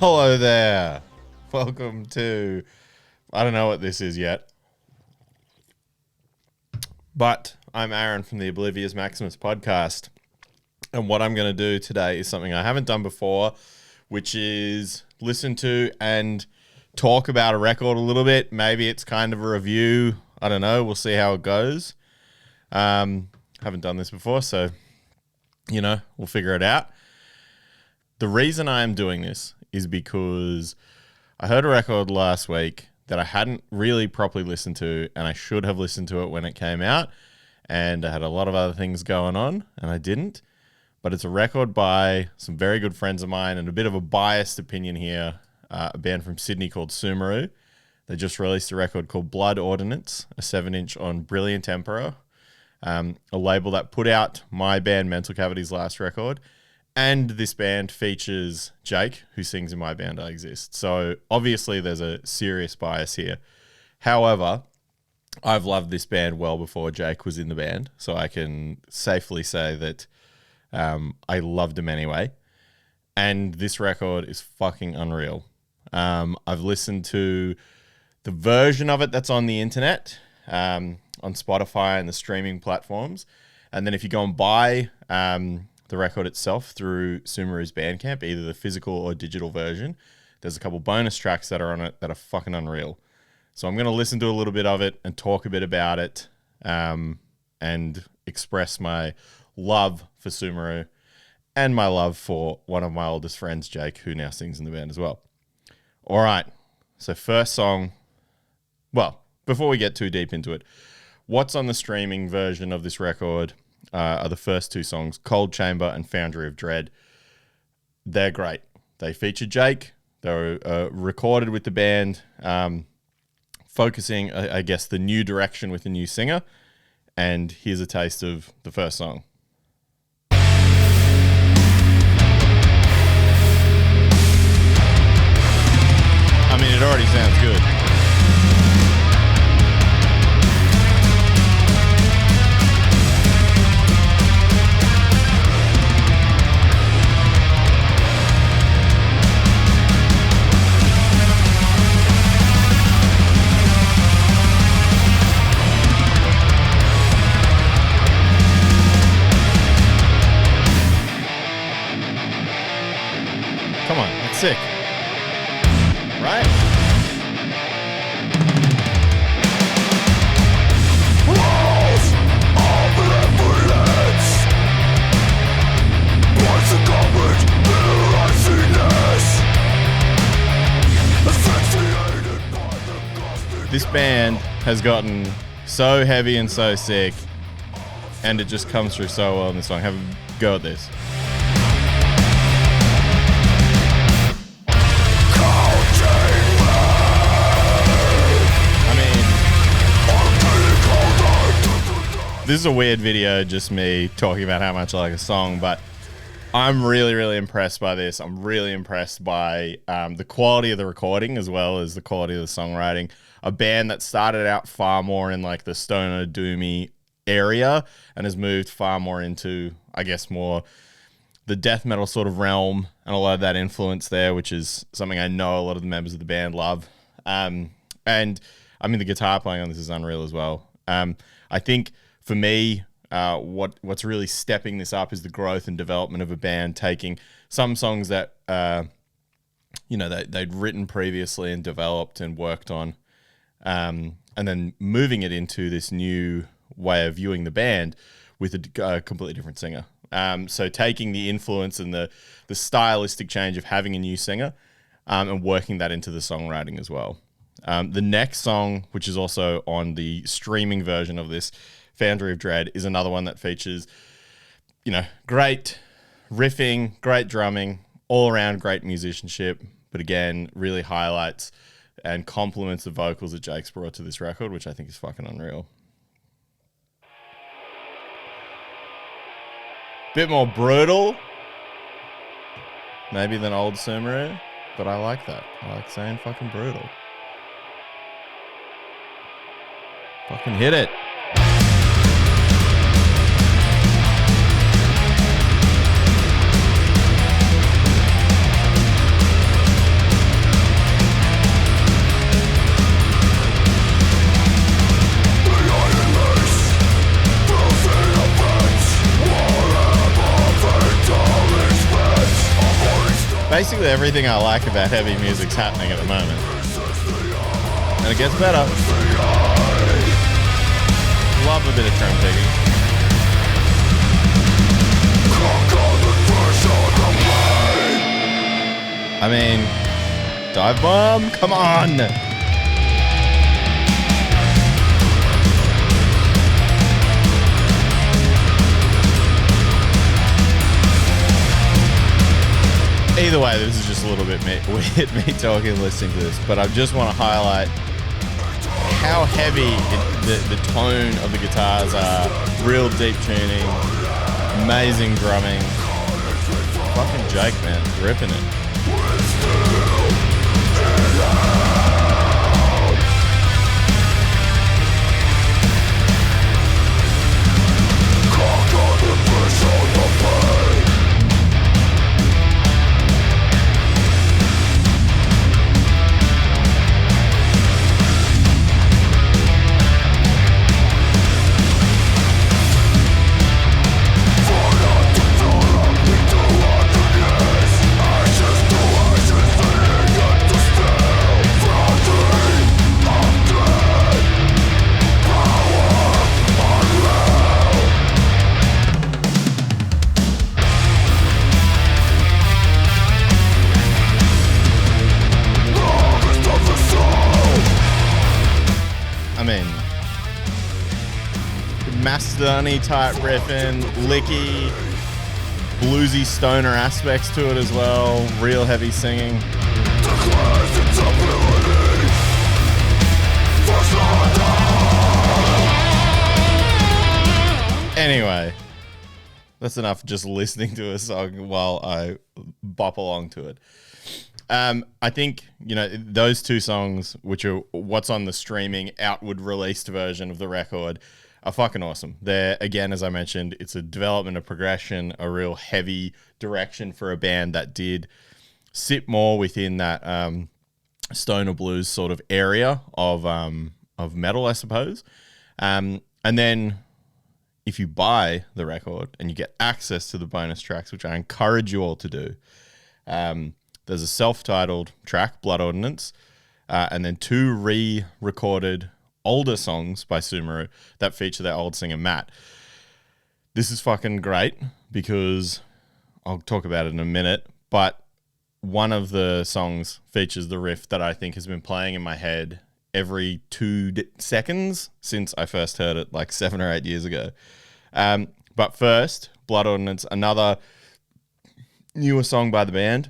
Hello there. Welcome to, I don't know what this is yet, but I'm Aaron from the Oblivious Maximus podcast. And what I'm going to do today is something I haven't done before, which is listen to and talk about a record a little bit. Maybe it's kind of a review. I don't know. We'll see how it goes. Haven't done this before, so, we'll figure it out. The reason I am doing this is because I heard a record last week that I hadn't really properly listened to, and I should have listened to it when it came out, and I had a lot of other things going on, and I didn't. But it's a record by some very good friends of mine, and a bit of a biased opinion here, a band from Sydney called Sumeru. They just released a record called Blood Ordinance, a 7-inch on Brilliant Emperor, a label that put out my band Mental Cavity's last record. And this band features Jake, who sings in my band I Exist. So obviously there's a serious bias here. However, I've loved this band well before Jake was in the band. So I can safely say that I loved him anyway. And this record is fucking unreal. I've listened to the version of it that's on the internet, on Spotify and the streaming platforms. And then if you go and buy the record itself through Sumeru's Bandcamp, either the physical or digital version, there's a couple bonus tracks that are on it that are fucking unreal. So I'm going to listen to a little bit of it and talk a bit about it, and express my love for Sumeru and my love for one of my oldest friends, Jake, who now sings in the band as well. All right. So first song, well, before we get too deep into it, what's on the streaming version of this record are the first two songs, Cold Chamber and Foundry of Dread. They're great. They feature Jake. They were recorded with the band, focusing, I guess, the new direction with the new singer. And here's a taste of the first song. I mean, it already sounds good. Come on, that's sick. Right? Walls of benevolence, once a government iciness, asphyxiated by the gospel. This band has gotten so heavy and so sick, and it just comes through so well in this song. Have a go at this. This is a weird video, just me talking about how much I like a song, but I'm really, really impressed by this. I'm really impressed by the quality of the recording as well as the quality of the songwriting. A band that started out far more in like the stoner doomy area and has moved far more into, I guess, more the death metal sort of realm, and a lot of that influence there, which is something I know a lot of the members of the band love. And I mean, the guitar playing on this is unreal as well. I think for me, what's really stepping this up is the growth and development of a band taking some songs that they'd written previously and developed and worked on, and then moving it into this new way of viewing the band with a completely different singer. So taking the influence and the stylistic change of having a new singer, and working that into the songwriting as well. The next song, which is also on the streaming version of this, Foundry of Dread, is another one that features, great riffing, great drumming, all around great musicianship, but again, really highlights and complements the vocals that Jake's brought to this record, which I think is fucking unreal. Bit more brutal, maybe, than old Sumeru, but I like that. I like saying fucking brutal. Fucking hit it. Basically everything I like about heavy music's happening at the moment. And it gets better. Love a bit of drum picking. I mean, dive bomb, come on! Either way, this is just a little bit weird, me talking and listening to this, but I just want to highlight how heavy the tone of the guitars are. Real deep tuning, amazing drumming. Fucking Jake, man, ripping it. Mastodon-y type riffing, licky, bluesy stoner aspects to it as well, real heavy singing. Anyway, that's enough just listening to a song while I bop along to it. I think, those two songs, which are what's on the streaming outward released version of the record, are fucking awesome. They're, again, as I mentioned, it's a development, a progression, a real heavy direction for a band that did sit more within that stoner blues sort of area of metal, I suppose. And then if you buy the record and you get access to the bonus tracks, which I encourage you all to do, there's a self-titled track, Blood Ordinance, and then 2 re-recorded older songs by Sumeru that feature their old singer Matt. This is fucking great because I'll talk about it in a minute, but one of the songs features the riff that I think has been playing in my head every 2 seconds since I first heard it like 7 or 8 years ago. But first, Blood Ordinance, another newer song by the band,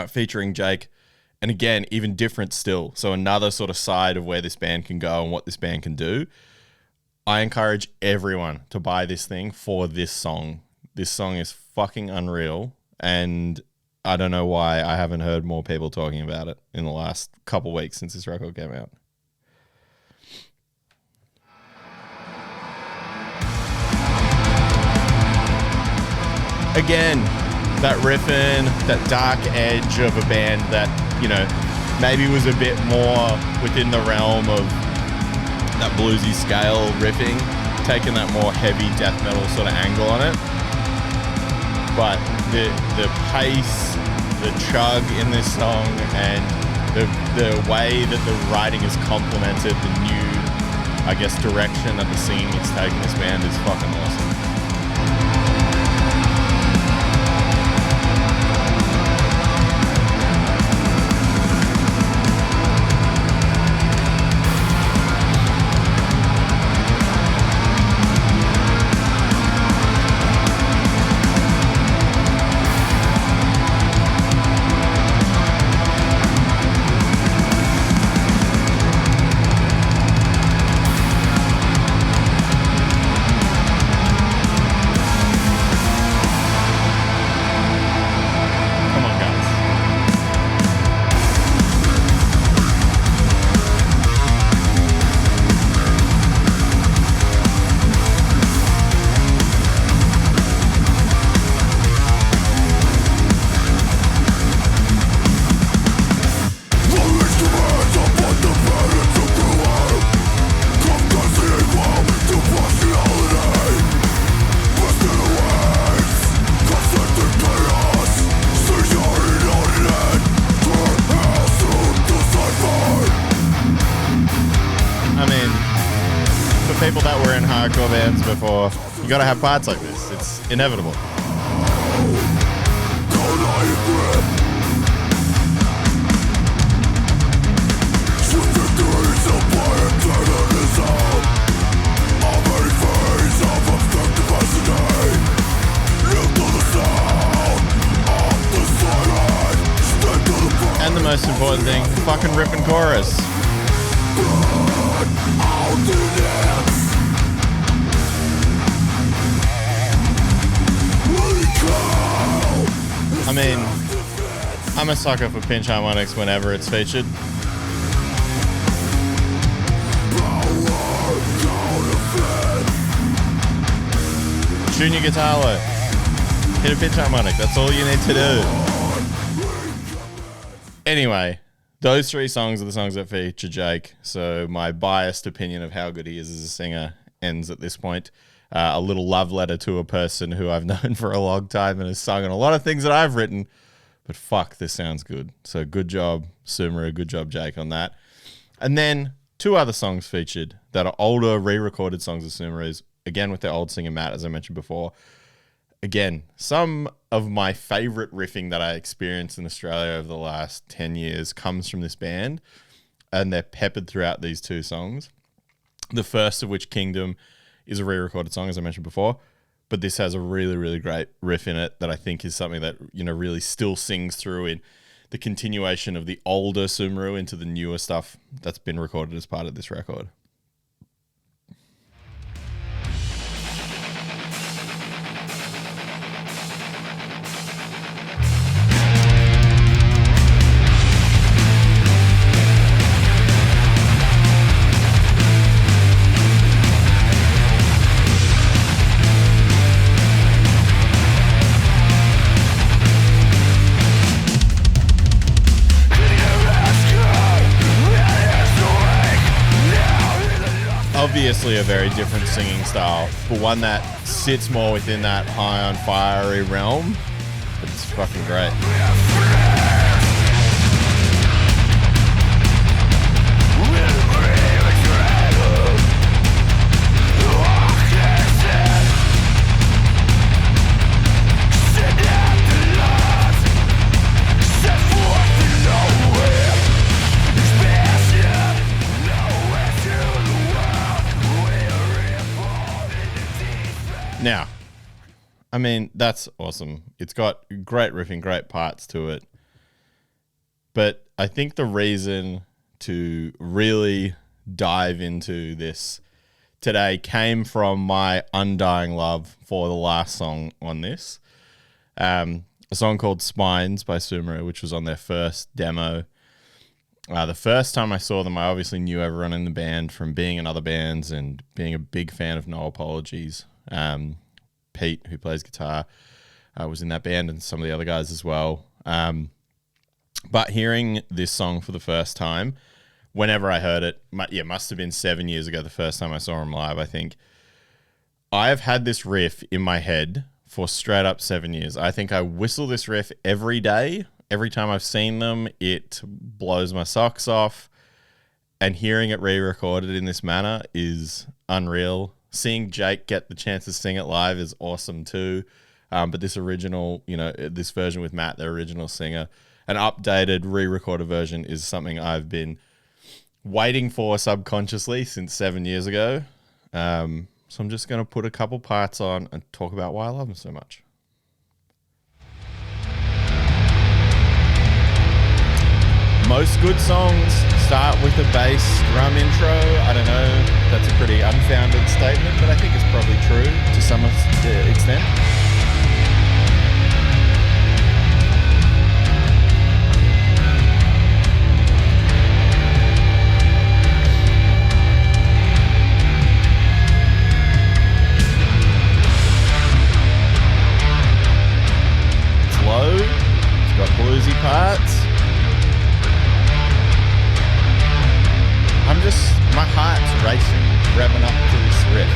featuring Jake. And again, even different still. So another sort of side of where this band can go and what this band can do. I encourage everyone to buy this thing for this song. This song is fucking unreal. And I don't know why I haven't heard more people talking about it in the last couple weeks since this record came out. Again, that riffing, that dark edge of a band that, maybe was a bit more within the realm of that bluesy scale riffing, taking that more heavy death metal sort of angle on it. But the pace, the chug in this song, and the way that the writing is complemented the new, direction that the singing is taking this band is fucking awesome. hardcore bands before. You gotta have parts like this. It's inevitable. And the most important thing, fucking ripping chorus. I mean, I'm a sucker for pinch harmonics whenever it's featured. Tune your guitar low. Hit a pinch harmonic. That's all you need to do. Anyway, those three songs are the songs that feature Jake. So my biased opinion of how good he is as a singer ends at this point. A little love letter to a person who I've known for a long time and has sung on a lot of things that I've written. But fuck, this sounds good. So good job, Sumeru. Good job, Jake, on that. And then two other songs featured that are older, re-recorded songs of Sumeru's. Again, with their old singer, Matt, as I mentioned before. Again, some of my favorite riffing that I experienced in Australia over the last 10 years comes from this band. And they're peppered throughout these two songs. The first of which, Kingdom, is a re-recorded song, as I mentioned before, but this has a really, really great riff in it that I think is something that, you know, really still sings through in the continuation of the older Sumeru into the newer stuff that's been recorded as part of this record. Obviously a very different singing style, but one that sits more within that high on fiery realm. It's fucking great. Now, I mean, that's awesome. It's got great riffing, great parts to it. But I think the reason to really dive into this today came from my undying love for the last song on this. A song called Spines by Sumeru, which was on their first demo. The first time I saw them, I obviously knew everyone in the band from being in other bands and being a big fan of No Apologies. Pete, who plays guitar, was in that band, and some of the other guys as well. But hearing this song for the first time, whenever I heard it, must have been 7 years ago, the first time I saw him live, I think. I've had this riff in my head for straight up 7 years. I think I whistle this riff every day. Every time I've seen them, it blows my socks off. And hearing it re-recorded in this manner is unreal. Seeing Jake get the chance to sing it live is awesome too. But this original, this version with Matt, the original singer, an updated, re-recorded version is something I've been waiting for subconsciously since 7 years ago. So I'm just going to put a couple parts on and talk about why I love them so much. Most good songs start with a bass drum intro. I don't know, that's a pretty unfounded statement, but I think it's probably true to some extent. It's low, it's got bluesy parts. My heart's racing, revving up to this riff.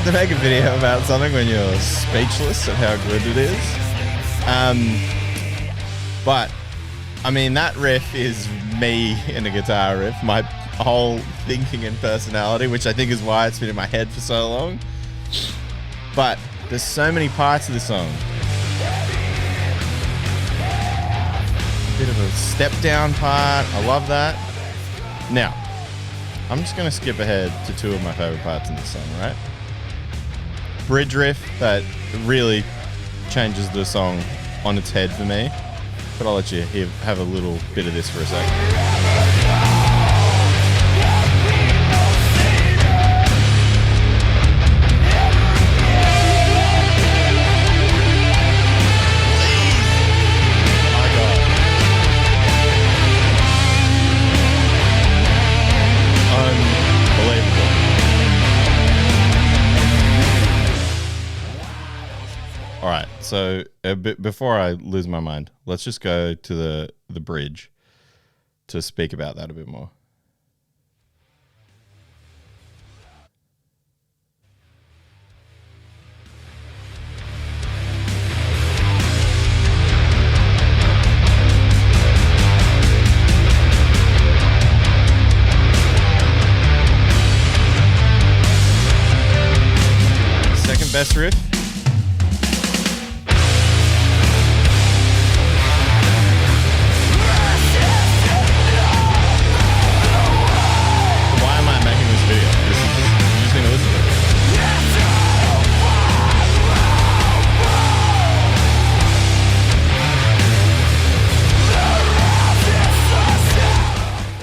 hard to make a video about something when you're speechless at how good it is. But, I mean, that riff is me in a guitar riff. My whole thinking and personality, which I think is why it's been in my head for so long. But there's so many parts of the song. A bit of a step down part. I love that. Now, I'm just going to skip ahead to two of my favorite parts in the song, right? Bridge riff that really changes the song on its head for me. But I'll let you have a little bit of this for a second. All right, so before I lose my mind, let's just go to the bridge to speak about that a bit more. Second best riff.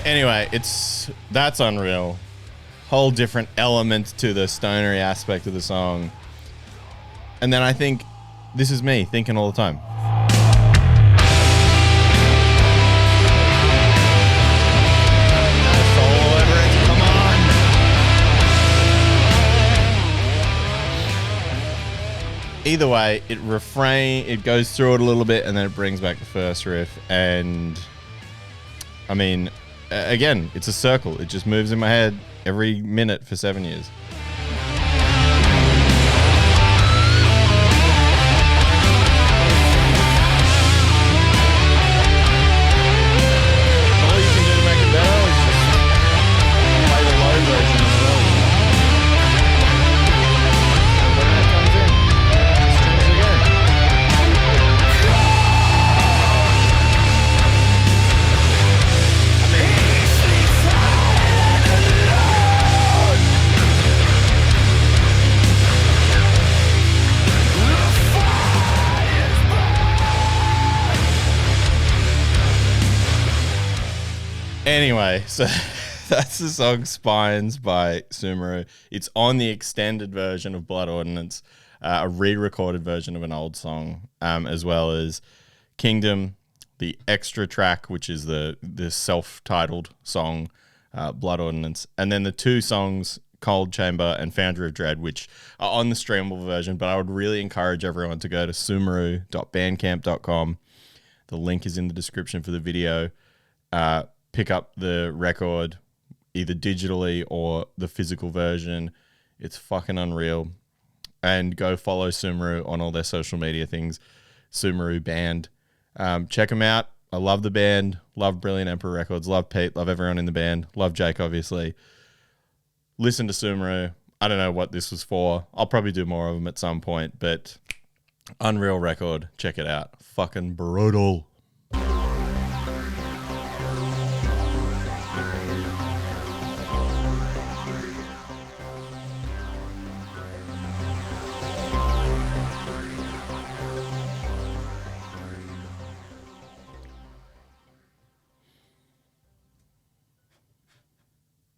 Anyway, that's unreal. Whole different element to the stonery aspect of the song. And then I think this is me thinking all the time. Come on. Either way, it goes through it a little bit and then it brings back the first riff. And I mean, again, it's a circle. It just moves in my head every minute for 7 years. All you can do to make it better is just play the low version as well. And when that comes in, just change it again. Anyway, so that's the song Spines by Sumeru. It's on the extended version of Blood Ordinance, a re-recorded version of an old song, as well as Kingdom, the extra track, which is the self-titled song, Blood Ordinance, and then the two songs, Cold Chamber and Foundry of Dread, which are on the streamable version, but I would really encourage everyone to go to sumeru.bandcamp.com. The link is in the description for the video. Pick up the record either digitally or the physical version. It's fucking unreal. And go follow Sumeru on all their social media things. Sumeru Band. Check them out. I love the band. Love Brilliant Emperor Records. Love Pete. Love everyone in the band. Love Jake, obviously. Listen to Sumeru. I don't know what this was for. I'll probably do more of them at some point. But unreal record. Check it out. Fucking brutal.